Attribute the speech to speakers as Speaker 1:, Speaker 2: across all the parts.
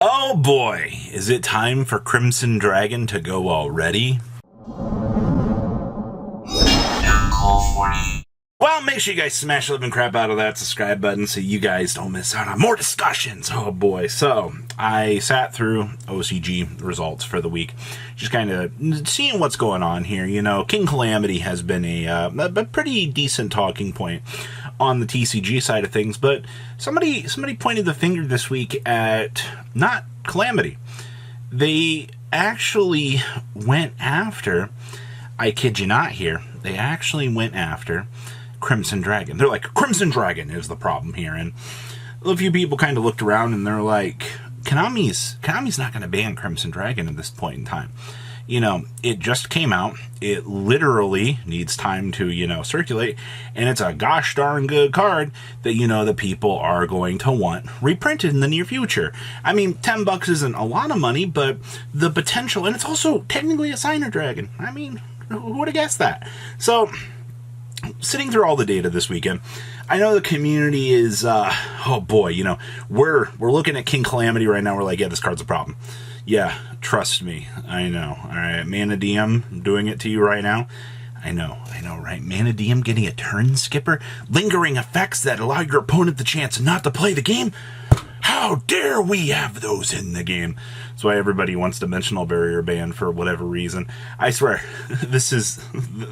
Speaker 1: Oh boy, is it time for Crimson Dragon to go already? Well, make sure you guys smash the living crap out of that subscribe button so you guys don't miss out on more discussions. Oh boy. So, I sat through OCG results for the week, just kind of seeing what's going on here. You know, King Calamity has been a pretty decent talking point on the TCG side of things, but somebody pointed the finger this week at not Calamity. They actually went after, I kid you not here, they actually went after Crimson Dragon. They're like, Crimson Dragon is the problem here. And a few people kind of looked around and they're like, Konami's not going to ban Crimson Dragon at this point in time. You know, it just came out. It literally needs time to, circulate. And it's a gosh darn good card that, the people are going to want reprinted in the near future. I mean, $10 isn't a lot of money, but the potential, and it's also technically a signer dragon. I mean, who would have guessed that? So, sitting through all the data this weekend, I know the community is, oh boy, we're looking at King Calamity right now. We're like, yeah, this card's a problem. Yeah, trust me. I know. All right, Mana DM doing it to you right now. I know, right? Mana DM getting a turn skipper, lingering effects that allow your opponent the chance not to play the game. How dare we have those in the game? That's why everybody wants Dimensional Barrier banned for whatever reason. I swear, this is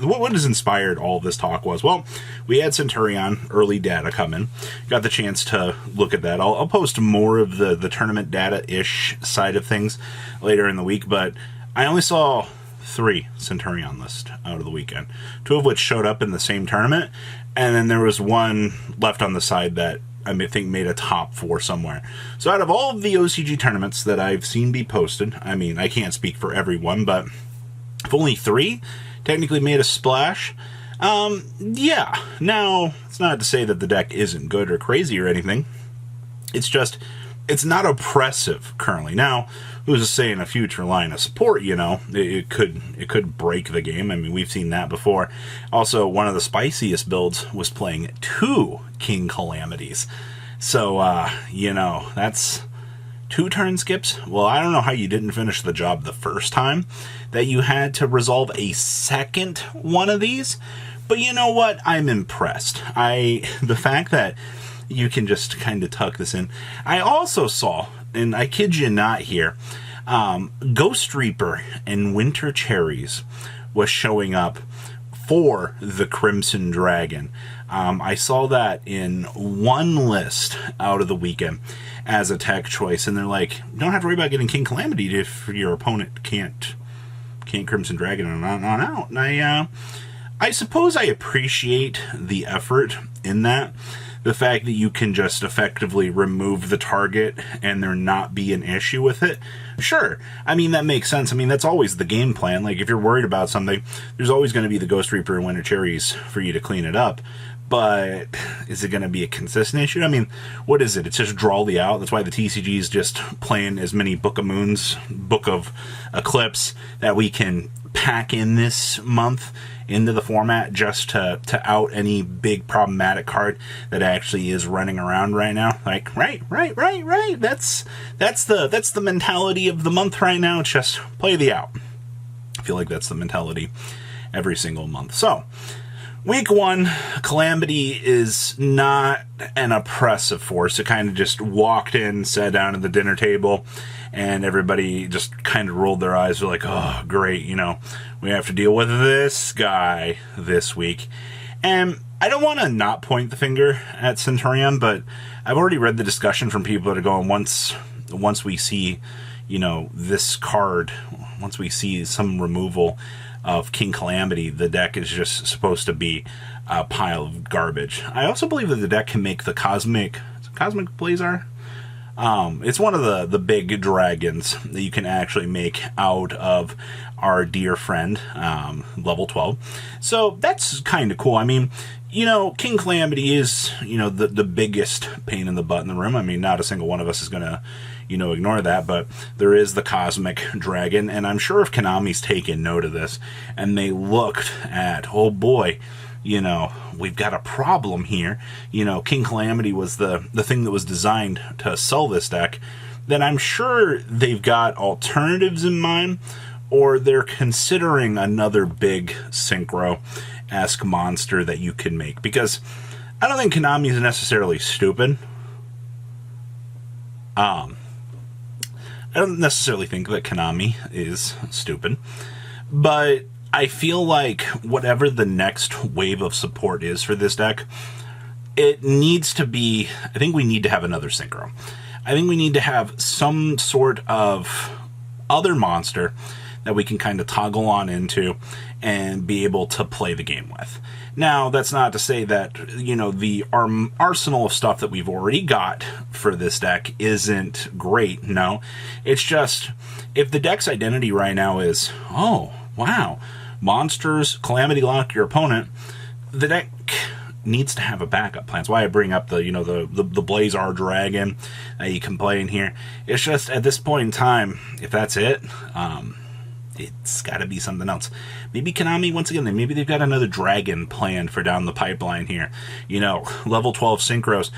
Speaker 1: what has inspired all this talk was, well, we had Centurion early data come in. Got the chance to look at that. I'll post more of the tournament data-ish side of things later in the week, but I only saw 3 Centurion lists out of the weekend, 2 of which showed up in the same tournament, and then there was one left on the side that I think made a top 4 somewhere. So out of all of the OCG tournaments that I've seen be posted, I mean, I can't speak for everyone, but if only 3 technically made a splash, yeah. Now, it's not to say that the deck isn't good or crazy or anything. It's just, it's not oppressive currently. Now, who's to say in a future line of support, it could break the game. I mean, we've seen that before. Also, one of the spiciest builds was playing 2 King Calamities. So, that's 2 turn skips. Well, I don't know how you didn't finish the job the first time that you had to resolve a second one of these. But you know what? I'm impressed. The fact that you can just kind of tuck this in. I also saw, and I kid you not here, Ghost Reaper and Winter Cherries was showing up for the Crimson Dragon. I saw that in one list out of the weekend as a tech choice, and they're like, don't have to worry about getting King Calamity if your opponent can't Crimson Dragon and on out. And I suppose I appreciate the effort in that. The fact that you can just effectively remove the target and there not be an issue with it. Sure. I mean, that makes sense. I mean, that's always the game plan. Like, if you're worried about something, there's always going to be the Ghost Reaper and Winter Cherries for you to clean it up. But is it going to be a consistent issue? I mean, what is it? It's just draw the out. That's why the TCG is just playing as many Book of Moons, Book of Eclipse that we can pack in this month into the format just to out any big problematic card that actually is running around right now. Like, right. That's the mentality of the month right now. It's just play the out. I feel like that's the mentality every single month. So, week 1, Calamity is not an oppressive force. It kind of just walked in, sat down at the dinner table, and everybody just kind of rolled their eyes. They're like, oh, great, we have to deal with this guy this week. And I don't want to not point the finger at Centurion, but I've already read the discussion from people that are going, once we see, this card, once we see some removal of King Calamity, the deck is just supposed to be a pile of garbage. I also believe that the deck can make the Cosmic Blazar. It's one of the big dragons that you can actually make out of our dear friend, level 12. So that's kind of cool. I mean, King Calamity is, the biggest pain in the butt in the room. I mean, not a single one of us is going to, ignore that, but there is the Cosmic Dragon, and I'm sure if Konami's taken note of this, and they looked at, oh boy, we've got a problem here. King Calamity was the thing that was designed to sell this deck. then I'm sure they've got alternatives in mind, or they're considering another big synchro-esque monster that you can make. Because I don't think Konami is necessarily stupid. I don't necessarily think that Konami is stupid, but I feel like whatever the next wave of support is for this deck, it needs to be, I think we need to have another synchro. I think we need to have some sort of other monster that we can kind of toggle on into and be able to play the game with. Now, that's not to say that, you know, the arsenal of stuff that we've already got for this deck isn't great. No, it's just, if the deck's identity right now is, oh, wow, monsters, calamity lock your opponent, the deck needs to have a backup plan. That's why I bring up the, you know, the Blaze R Dragon that you can play in here. It's just, at this point in time, if that's it, it's got to be something else. Maybe Konami, once again, maybe they've got another dragon planned for down the pipeline here. You know, level 12 synchros.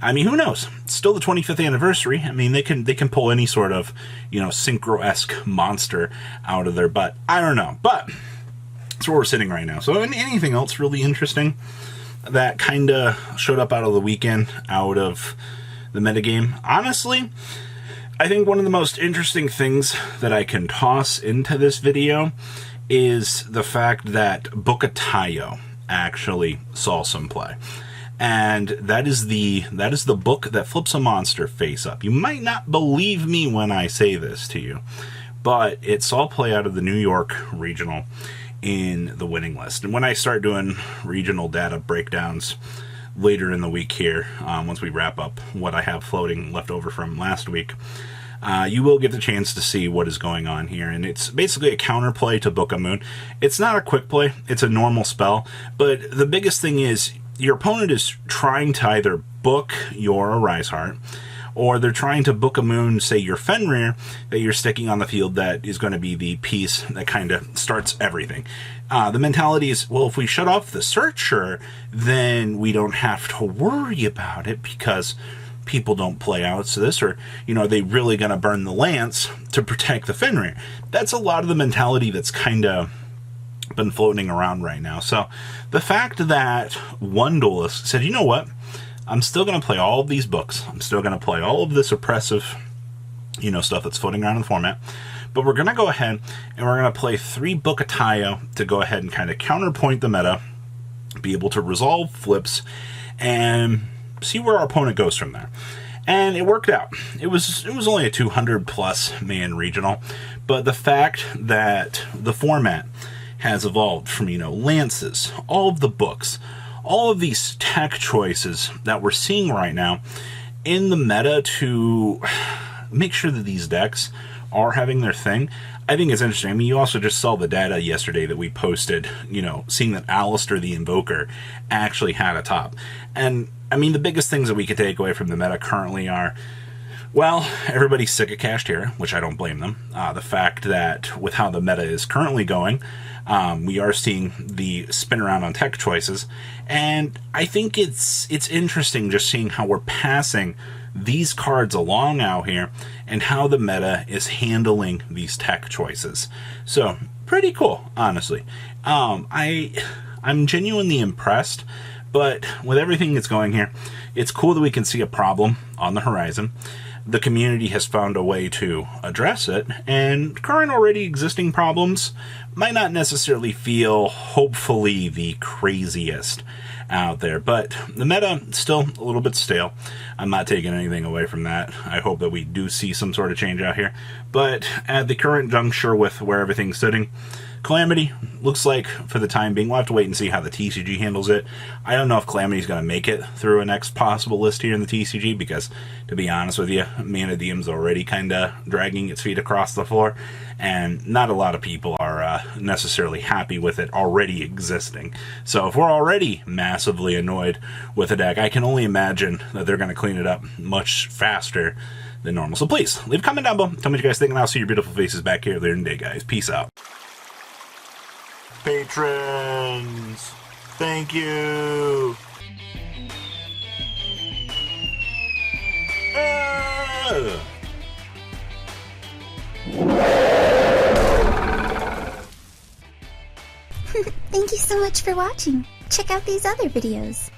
Speaker 1: I mean, who knows? It's still the 25th anniversary. I mean, they can pull any sort of, you know, synchro-esque monster out of their butt. I don't know, but that's where we're sitting right now. So anything else really interesting that kind of showed up out of the weekend, out of the metagame? Honestly, I think one of the most interesting things that I can toss into this video is the fact that Bookatayo actually saw some play. And that is the book that flips a monster face up. You might not believe me when I say this to you, but it saw play out of the New York Regional in the winning list. And when I start doing regional data breakdowns later in the week here, once we wrap up what I have floating left over from last week, you will get the chance to see what is going on here. And it's basically a counterplay to Book of Moon. It's not a quick play, it's a normal spell, but the biggest thing is your opponent is trying to either book your Arise Heart, or they're trying to Book a Moon, say your Fenrir, that you're sticking on the field that is going to be the piece that kind of starts everything. The mentality is, well, if we shut off the Searcher, then we don't have to worry about it because people don't play out to this, or, you know, are they really going to burn the Lance to protect the Fenrir? That's a lot of the mentality that's kind of been floating around right now. So the fact that one duelist said, you know what, I'm still going to play all of these books, I'm still going to play all of this oppressive, you know, stuff that's floating around in the format, but we're going to go ahead and we're going to play 3 Bookatayo to go ahead and kind of counterpoint the meta, be able to resolve flips, and see where our opponent goes from there. And it worked out. It was only a 200 plus man regional, but the fact that the format has evolved from, you know, lances, all of the books, all of these tech choices that we're seeing right now in the meta to make sure that these decks are having their thing, I think it's interesting. I mean, you also just saw the data yesterday that we posted, you know, seeing that Alistair the Invoker actually had a top. And I mean, the biggest things that we could take away from the meta currently are, well, everybody's sick of Cashed Hero, which I don't blame them. The fact that with how the meta is currently going, we are seeing the spin around on tech choices, and I think it's interesting just seeing how we're passing these cards along out here and how the meta is handling these tech choices. So pretty cool, honestly. I'm genuinely impressed, but with everything that's going here, it's cool that we can see a problem on the horizon. The community has found a way to address it, and current already existing problems might not necessarily feel, hopefully, the craziest out there, but the meta is still a little bit stale. I'm not taking anything away from that. I hope that we do see some sort of change out here, but at the current juncture with where everything's sitting, Calamity looks like, for the time being, we'll have to wait and see how the TCG handles it. I don't know if Calamity's going to make it through a next possible list here in the TCG, because, to be honest with you, Mana Diem's already kind of dragging its feet across the floor, and not a lot of people are necessarily happy with it already existing. So if we're already massively annoyed with the deck, I can only imagine that they're going to clean it up much faster than normal. So please, leave a comment down below. Tell me what you guys think, and I'll see your beautiful faces back here later in the day, guys. Peace out. Patrons, thank you.
Speaker 2: Thank you so much for watching. Check out these other videos.